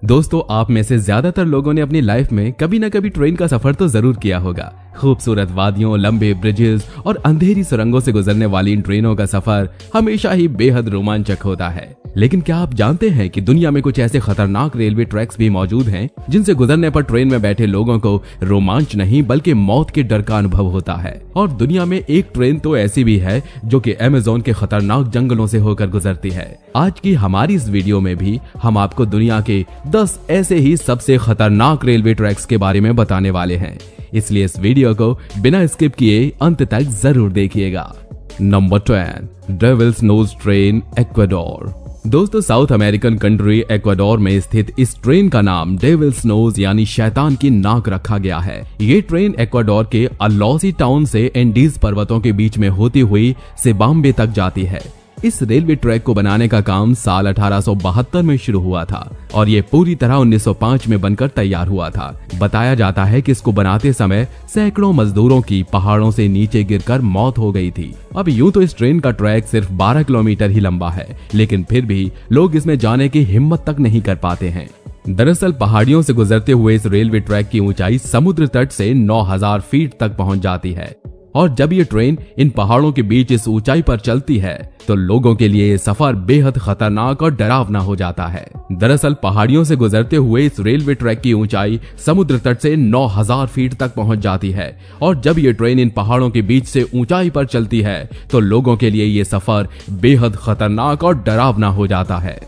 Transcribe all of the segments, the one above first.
दोस्तों, आप में से ज्यादातर लोगों ने अपनी लाइफ में कभी ना कभी ट्रेन का सफर तो जरूर किया होगा। खूबसूरत वादियों, लंबे ब्रिजेस और अंधेरी सुरंगों से गुजरने वाली इन ट्रेनों का सफर हमेशा ही बेहद रोमांचक होता है। लेकिन क्या आप जानते हैं कि दुनिया में कुछ ऐसे खतरनाक रेलवे ट्रैक्स भी मौजूद हैं जिनसे गुजरने पर ट्रेन में बैठे लोगों को रोमांच नहीं बल्कि मौत के डर का अनुभव होता है। और दुनिया में एक ट्रेन तो ऐसी भी है जो कि अमेज़न के खतरनाक जंगलों से होकर गुजरती है। आज की हमारी इस वीडियो में भी हम आपको दुनिया के 10 ऐसे ही सबसे खतरनाक रेलवे ट्रैक्स के बारे में बताने वाले हैं, इसलिए इस वीडियो को बिना स्किप किए अंत तक जरूर देखिएगा। Number 10, Devil's Nose train, Ecuador. दोस्तों, साउथ अमेरिकन कंट्री इक्वाडोर में स्थित इस ट्रेन का नाम डेविल्स नोज यानी शैतान की नाक रखा गया है। ये ट्रेन इक्वाडोर के अलोसी टाउन से एंडीज पर्वतों के बीच में होती हुई सिबाम्बे तक जाती है। इस रेलवे ट्रैक को बनाने का काम साल 1872 में शुरू हुआ था और ये पूरी तरह 1905 में बनकर तैयार हुआ था। बताया जाता है कि इसको बनाते समय सैकड़ों मजदूरों की पहाड़ों से नीचे गिरकर मौत हो गई थी। अब यूं तो इस ट्रेन का ट्रैक सिर्फ 12 किलोमीटर ही लंबा है, लेकिन फिर भी लोग इसमें जाने की हिम्मत तक नहीं कर पाते हैं। दरअसल पहाड़ियों से गुजरते हुए इस रेलवे ट्रैक की ऊंचाई समुद्र तट से 9000 फीट तक पहुंच जाती है और जब ये ट्रेन इन पहाड़ों के बीच इस ऊंचाई पर चलती है तो लोगों के लिए ये सफर बेहद खतरनाक और डरावना हो जाता है। दरअसल पहाड़ियों से गुजरते हुए इस रेलवे ट्रैक की ऊंचाई समुद्र तट से 9000 फीट तक पहुंच जाती है और जब ये ट्रेन इन पहाड़ों के बीच से ऊंचाई पर चलती है तो लोगों के लिए ये सफर बेहद खतरनाक और डरावना हो जाता है।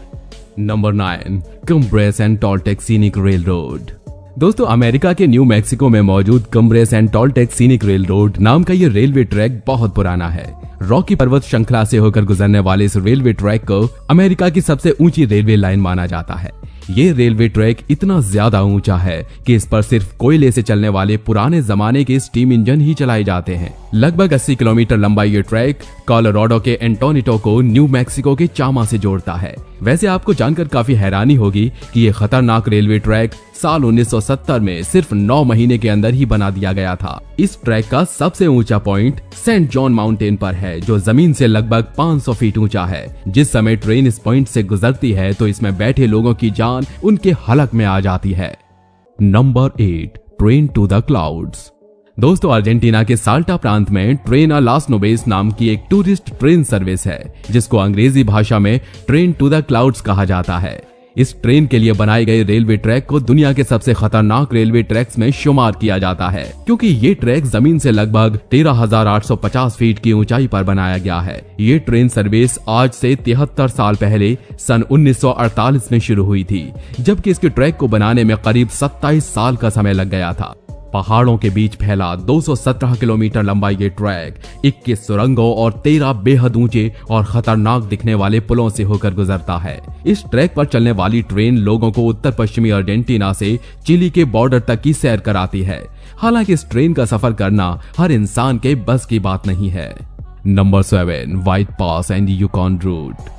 Number 9, Cumbres and Toltec scenic rail road. दोस्तों, अमेरिका के न्यू मैक्सिको में मौजूद Cumbres and Toltec scenic rail road नाम का ये रेलवे ट्रैक बहुत पुराना है। रॉकी पर्वत श्रृंखला से होकर गुजरने वाले इस रेलवे ट्रैक को अमेरिका की सबसे ऊंची रेलवे लाइन माना जाता है। ये रेलवे ट्रैक इतना ज्यादा ऊंचा है कि इस पर सिर्फ कोयले से चलने वाले पुराने जमाने के स्टीम इंजन ही चलाए जाते हैं। लगभग 80 किलोमीटर लंबा ये ट्रैक कोलोराडो के एंटोनिटो को न्यू मैक्सिको के चामा से जोड़ता है। वैसे आपको जानकर काफी हैरानी होगी कि ये खतरनाक रेलवे ट्रैक साल 1970 में सिर्फ 9 महीने के अंदर ही बना दिया गया था। इस ट्रैक का सबसे ऊंचा पॉइंट सेंट जॉन माउंटेन पर है जो जमीन से लगभग 500 फीट ऊंचा है। जिस समय ट्रेन इस पॉइंट से गुजरती है तो इसमें बैठे लोगों की जान उनके हलक में आ जाती है। Number 8, train to the clouds. दोस्तों, अर्जेंटीना के साल्टा प्रांत में ट्रेन लास नोवेस नाम की एक टूरिस्ट ट्रेन सर्विस है जिसको अंग्रेजी भाषा में ट्रेन टू द क्लाउड्स कहा जाता है। इस ट्रेन के लिए बनाए गए रेलवे ट्रैक को दुनिया के सबसे खतरनाक रेलवे ट्रैक्स में शुमार किया जाता है क्योंकि ये ट्रैक जमीन से लगभग 13,850 फीट की ऊंचाई पर बनाया गया है। ये ट्रेन सर्विस आज से 73 साल पहले सन 1948 में शुरू हुई थी, जबकि इसके ट्रैक को बनाने में करीब 27 साल का समय लग गया था। पहाड़ों के बीच फैला 217 किलोमीटर लंबा ये ट्रैक 21 सुरंगों और 13 बेहद ऊंचे और खतरनाक दिखने वाले पुलों से होकर गुजरता है। इस ट्रैक पर चलने वाली ट्रेन लोगों को उत्तर पश्चिमी अर्जेंटीना से चिली के बॉर्डर तक की सैर कराती है। हालांकि इस ट्रेन का सफर करना हर इंसान के बस की बात नहीं है। Number 7, White Pass and Yukon Route.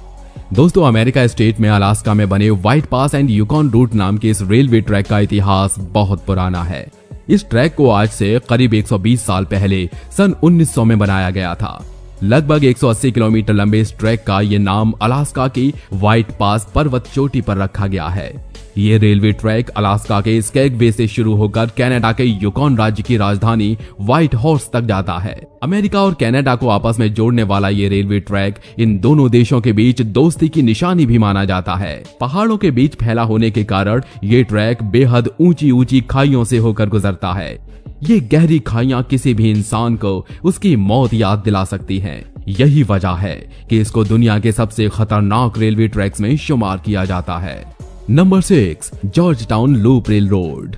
दोस्तों, अमेरिका स्टेट में अलास्का में बने White Pass and Yukon Route नाम के इस रेलवे ट्रैक का इतिहास बहुत पुराना है। इस ट्रैक को आज से करीब 120 साल पहले सन 1900 में बनाया गया था। लगभग 180 किलोमीटर लंबे इस ट्रैक का ये नाम अलास्का की व्हाइट पास पर्वत चोटी पर रखा गया है। ये रेलवे ट्रैक अलास्का के स्कैगवे से शुरू होकर कनाडा के यूकॉन राज्य की राजधानी व्हाइट हॉर्स तक जाता है। अमेरिका और कनाडा को आपस में जोड़ने वाला ये रेलवे ट्रैक इन दोनों देशों के बीच दोस्ती की निशानी भी माना जाता है। पहाड़ों के बीच फैला होने के कारण ये ट्रैक बेहद ऊंची ऊंची खाइयों से होकर गुजरता है। ये गहरी खाइयां किसी भी इंसान को उसकी मौत याद दिला सकती हैं। यही वजह है कि इसको दुनिया के सबसे खतरनाक रेलवे ट्रैक्स में शुमार किया जाता है। Number 6, George town loop rail road.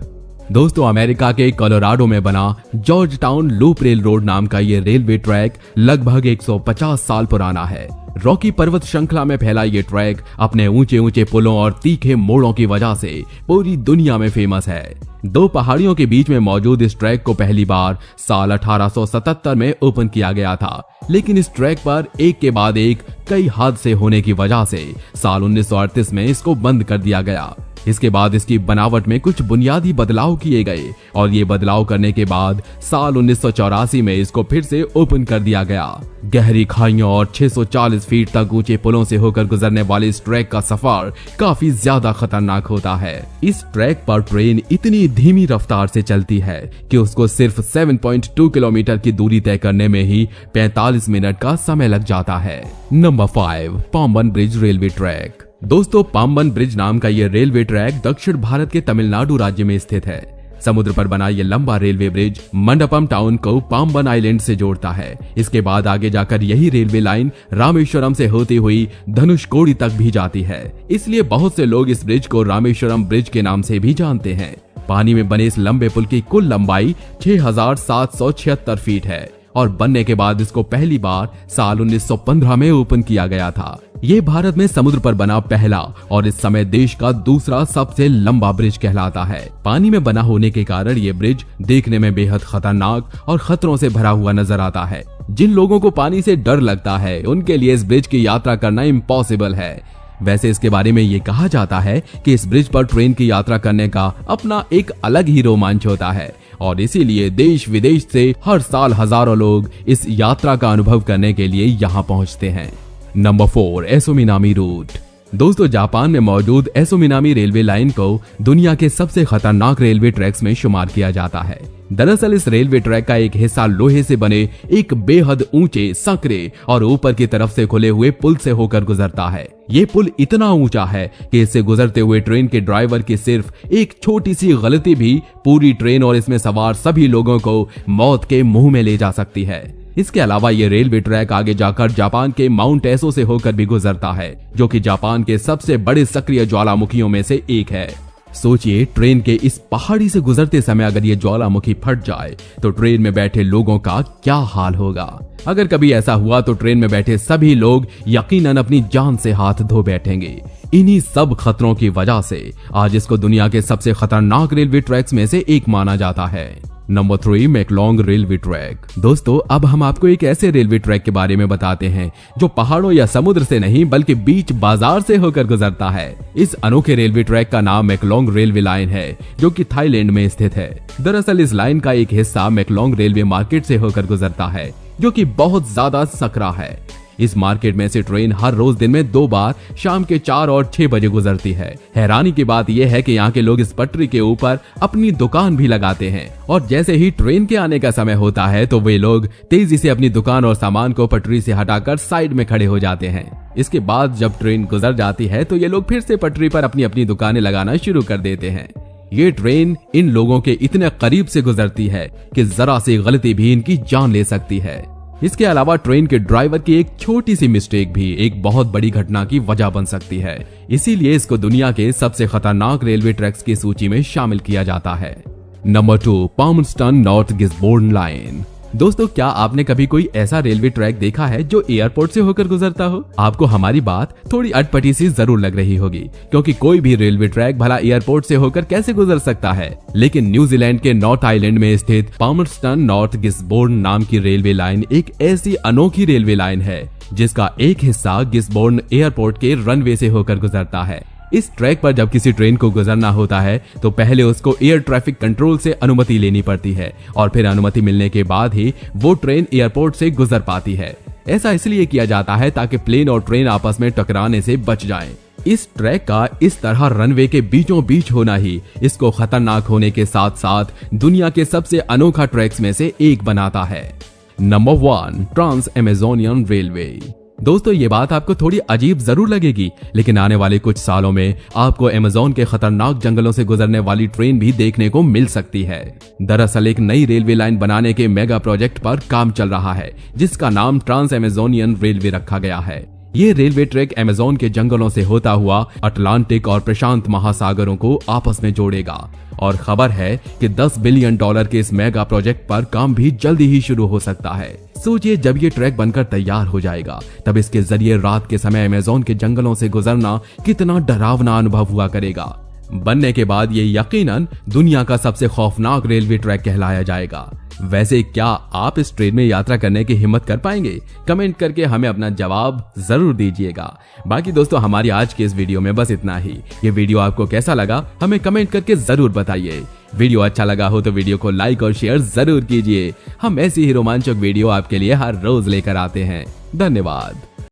दोस्तों, अमेरिका के कोलोराडो में बना George town loop rail road नाम का ये रेलवे ट्रैक लगभग 150 साल पुराना है। रॉकी पर्वत श्रृंखला में फैला ये ट्रैक अपने ऊंचे ऊंचे पुलों और तीखे मोड़ों की वजह से पूरी दुनिया में फेमस है। 2 पहाड़ियों के बीच में मौजूद इस ट्रैक को पहली बार साल 1877 में ओपन किया गया था, लेकिन इस ट्रैक पर एक के बाद एक कई हादसे होने की वजह से साल 1938 में इसको बंद कर दिया गया। इसके बाद इसकी बनावट में कुछ बुनियादी बदलाव किए गए और ये बदलाव करने के बाद साल 1984 में इसको फिर से ओपन कर दिया गया। गहरी खाइयों और 640 फीट तक ऊंचे पुलों से होकर गुजरने वाले इस ट्रैक का सफर काफी ज्यादा खतरनाक होता है। इस ट्रैक पर ट्रेन इतनी धीमी रफ्तार से चलती है कि उसको सिर्फ 7.2 किलोमीटर की दूरी तय करने में ही 45 मिनट का समय लग जाता है। Number 5, Pamban bridge railway track. दोस्तों, पाम्बन ब्रिज नाम का ये रेलवे ट्रैक दक्षिण भारत के तमिलनाडु राज्य में स्थित है। समुद्र पर बना ये लंबा रेलवे ब्रिज मंडपम टाउन को पाम्बन आइलैंड से जोड़ता है। इसके बाद आगे जाकर यही रेलवे लाइन रामेश्वरम से होती हुई धनुषकोडी तक भी जाती है। इसलिए बहुत से लोग इस ब्रिज को रामेश्वरम ब्रिज के नाम से भी जानते हैं। पानी में बने इस लंबे पुल की कुल लंबाई 6776 फीट है और बनने के बाद इसको पहली बार साल 1915 में ओपन किया गया था। ये भारत में समुद्र पर बना पहला और इस समय देश का दूसरा सबसे लंबा ब्रिज कहलाता है। पानी में बना होने के कारण ये ब्रिज देखने में बेहद खतरनाक और खतरों से भरा हुआ नजर आता है। जिन लोगों को पानी से डर लगता है उनके लिए इस ब्रिज की यात्रा करना इम्पॉसिबल है। वैसे इसके बारे में ये कहा जाता है कि इस ब्रिज पर ट्रेन की यात्रा करने का अपना एक अलग ही रोमांच होता है और इसीलिए देश विदेश से हर साल हजारों लोग इस यात्रा का अनुभव करने के लिए यहाँ पहुँचते हैं। Number 4, Aso Minami route. दोस्तों, जापान में मौजूद एसोमिनामी रेलवे लाइन को दुनिया के सबसे खतरनाक रेलवे ट्रैक्स में शुमार किया जाता है। दरअसल इस रेलवे ट्रैक का एक हिस्सा लोहे से बने एक बेहद ऊंचे, संकरे और ऊपर की तरफ से खुले हुए पुल से होकर गुजरता है। ये पुल इतना ऊंचा है कि इससे गुजरते हुए ट्रेन के ड्राइवर की सिर्फ एक छोटी सी गलती भी पूरी ट्रेन और इसमें सवार सभी लोगों को मौत के मुंह में ले जा सकती है। इसके अलावा ये रेलवे ट्रैक आगे जाकर जापान के माउंट एसो से होकर भी गुजरता है, जो कि जापान के सबसे बड़े सक्रिय ज्वालामुखियों में से एक है। सोचिए, ट्रेन के इस पहाड़ी से गुजरते समय अगर ये ज्वालामुखी फट जाए तो ट्रेन में बैठे लोगों का क्या हाल होगा। अगर कभी ऐसा हुआ तो ट्रेन में बैठे सभी लोग यकीनन अपनी जान से हाथ धो बैठेंगे। इन्हीं सब खतरों की वजह से आज इसको दुनिया के सबसे खतरनाक रेलवे ट्रैक्स में से एक माना जाता है। Number 3, Maeklong railway track. दोस्तों, अब हम आपको एक ऐसे रेलवे ट्रैक के बारे में बताते हैं जो पहाड़ों या समुद्र से नहीं बल्कि बीच बाजार से होकर गुजरता है। इस अनोखे रेलवे ट्रैक का नाम मैकलोंग रेलवे लाइन है, जो कि थाईलैंड में स्थित है। दरअसल इस लाइन का एक हिस्सा मैकलोंग रेलवे मार्केट से होकर गुजरता है, जो कि बहुत ज्यादा सकरा है। इस मार्केट में से ट्रेन हर रोज दिन में 2 बार शाम के 4 और 6 बजे गुजरती है। हैरानी की बात यह है कि यहाँ के लोग इस पटरी के ऊपर अपनी दुकान भी लगाते हैं और जैसे ही ट्रेन के आने का समय होता है तो वे लोग तेजी से अपनी दुकान और सामान को पटरी से हटाकर साइड में खड़े हो जाते हैं। इसके बाद जब ट्रेन गुजर जाती है तो ये लोग फिर से पटरी पर अपनी अपनी दुकानें लगाना शुरू कर देते हैं। ये ट्रेन इन लोगों के इतने करीब से गुजरती है कि जरा सी गलती भी इनकी जान ले सकती है। इसके अलावा ट्रेन के ड्राइवर की एक छोटी सी मिस्टेक भी एक बहुत बड़ी घटना की वजह बन सकती है। इसीलिए इसको दुनिया के सबसे खतरनाक रेलवे ट्रैक्स की सूची में शामिल किया जाता है। Number 2, Palmerston North Gisborne line. दोस्तों, क्या आपने कभी कोई ऐसा रेलवे ट्रैक देखा है जो एयरपोर्ट से होकर गुजरता हो? आपको हमारी बात थोड़ी अटपटी सी जरूर लग रही होगी, क्योंकि कोई भी रेलवे ट्रैक भला एयरपोर्ट से होकर कैसे गुजर सकता है। लेकिन न्यूजीलैंड के नॉर्थ आइलैंड में स्थित पाल्मस्टन नॉर्थ गिसबोर्न नाम की रेलवे लाइन एक ऐसी अनोखी रेलवे लाइन है जिसका एक हिस्सा गिसबोर्न एयरपोर्ट के रनवे से होकर गुजरता है। इस ट्रैक पर जब किसी ट्रेन को गुजरना होता है तो पहले उसको एयर ट्रैफिक कंट्रोल से अनुमति लेनी पड़ती है और फिर अनुमति मिलने के बाद ही वो ट्रेन एयरपोर्ट से गुजर पाती है। ऐसा इसलिए किया जाता है ताकि प्लेन और ट्रेन आपस में टकराने से बच जाएं। इस ट्रैक का इस तरह रनवे के बीचों बीच होना ही इसको खतरनाक होने के साथ साथ दुनिया के सबसे अनोखा ट्रैक्स में से एक बनाता है। Number 1, Trans Amazonian railway. दोस्तों, ये बात आपको थोड़ी अजीब जरूर लगेगी, लेकिन आने वाले कुछ सालों में आपको अमेज़न के खतरनाक जंगलों से गुजरने वाली ट्रेन भी देखने को मिल सकती है। दरअसल एक नई रेलवे लाइन बनाने के मेगा प्रोजेक्ट पर काम चल रहा है, जिसका नाम ट्रांस अमेजोनियन रेलवे रखा गया है। ये रेलवे ट्रैक अमेज़न के जंगलों से होता हुआ अटलांटिक और प्रशांत महासागरों को आपस में जोड़ेगा और खबर है कि $10 बिलियन के इस मेगा प्रोजेक्ट पर काम भी जल्दी ही शुरू हो सकता है। सोचिए, जब ये ट्रैक बनकर तैयार हो जाएगा तब इसके जरिए रात के समय अमेज़न के जंगलों से गुजरना कितना डरावना अनुभव हुआ करेगा। बनने के बाद ये यकीनन दुनिया का सबसे खौफनाक रेलवे ट्रैक कहलाया जाएगा। वैसे क्या आप इस ट्रेन में यात्रा करने की हिम्मत कर पाएंगे? कमेंट करके हमें अपना जवाब जरूर दीजिएगा। बाकी दोस्तों, हमारी आज की इस वीडियो में बस इतना ही। ये वीडियो आपको कैसा लगा हमें कमेंट करके जरूर बताइए। वीडियो अच्छा लगा हो तो वीडियो को लाइक और शेयर जरूर कीजिए। हम ऐसी ही रोमांचक वीडियो आपके लिए हर रोज लेकर आते हैं। धन्यवाद।